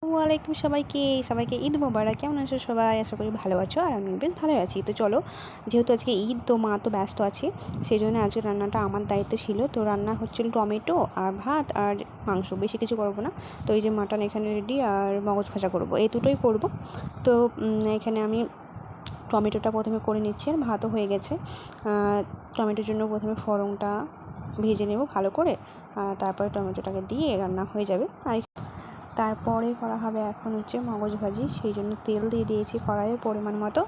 ওয়ালাইকুম সবাইকে ঈদ মোবারক। কেমন আছো সবাই? আশা করি ভালো আছো, আর আমি বেশ ভালো আছি। তো চলো, যেহেতু আজকে ঈদ, তো মা তো ব্যস্ত আছে, সেই জন্য আজকে রান্নাটা আমার দায়িত্ব ছিল। তো রান্না হচ্ছিল টমেটো আর ভাত আর মাংস, বেশি কিছু করবো না। তো এই যে মাটন এখানে রেডি, আর মগজ ভাজা করবো, এই দুটোই করব। তো এখানে আমি টমেটোটা প্রথমে করে নিচ্ছি, আর ভাতও হয়ে গেছে। টমেটোর জন্য প্রথমে ফোড়নটা ভেজে নেব ভালো করে, তারপরে টমেটোটাকে দিয়ে রান্না হয়ে যাবে। আর তারপরে করা হবে এখন হচ্ছে মগজ ভাজি, সেই জন্য তেল দিয়ে দিয়েছি কড়াইয়ে পরিমাণ মতো।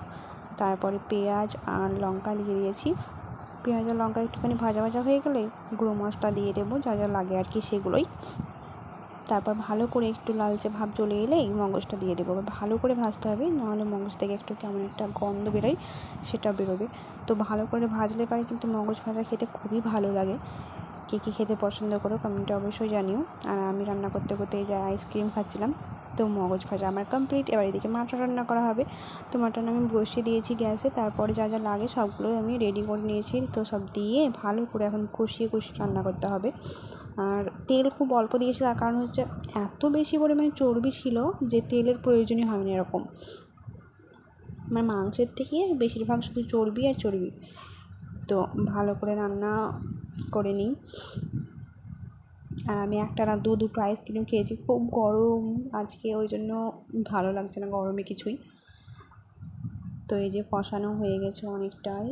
তারপরে পেঁয়াজ আর লঙ্কা দিয়ে দিয়েছি। পেঁয়াজ আর লঙ্কা একটুখানি ভাজা ভাজা হয়ে গেলে গুঁড়ো মশলা দিয়ে দেবো, যা যা লাগে আর কি সেগুলোই। তারপর ভালো করে একটু লালচে ভাব চলে এলেই মগজটা দিয়ে দেবো। ভালো করে ভাজতে হবে, নাহলে মগজ থেকে একটু কেমন একটা গন্ধ বেরোয়, সেটা বেরোবে। তো ভালো করে ভাজলে পারে কিন্তু মগজ ভাজা খেতে খুবই ভালো লাগে। কে কী খেতে পছন্দ করো কমেন্টে অবশ্যই জানিও। আর আমি রান্না করতে করতে এই যে আইসক্রিম খাচ্ছিলাম। তো মগজ ভাজা আমার কমপ্লিট। এবার এদিকে মাটন রান্না করা হবে। তো মাটন আমি বসিয়ে দিয়েছি গ্যাসে, তারপরে যা যা লাগে সবগুলোই আমি রেডি করে নিয়েছি। তো সব দিয়ে ভালো করে এখন কষিয়ে রান্না করতে হবে। আর তেল খুব অল্প দিয়েছি, তার কারণ হচ্ছে এত বেশি পরিমাণে চর্বি ছিল যে তেলের প্রয়োজনই হয়নি এরকম। মানে মাংসের থেকে বেশিরভাগ শুধু চর্বি আর চর্বি। তো ভালো করে রান্না করে নিই। আর আমি একটা না দুটো আইসক্রিম খেয়েছি, খুব গরম আজকে, ওই জন্য ভালো লাগছে না গরমে কিছুই। তো এই যে কষানো হয়ে গেছে অনেকটাই,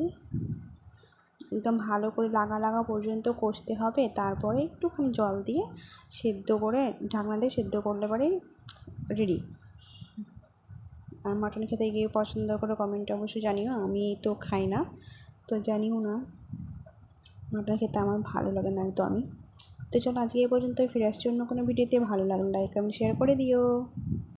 একদম ভালো করে লাগা পর্যন্ত কষতে হবে। তারপরে একটুখানি জল দিয়ে সেদ্ধ করে, ঢাকনা দিয়ে সেদ্ধ করলে পরেই রেডি। আর মাটন খেতে গিয়ে পছন্দ করে কমেন্টে অবশ্যই জানিও। আমি তো খাই না, তো জানিও না, মাটন খেতে আমার ভালো লাগে না একদমই। তো চলো আজকে এই পর্যন্তই, ফিরে আসছি অন্য কোনো ভিডিওতে। ভালো লাগলে লাইক কমেন্ট শেয়ার করে দিও।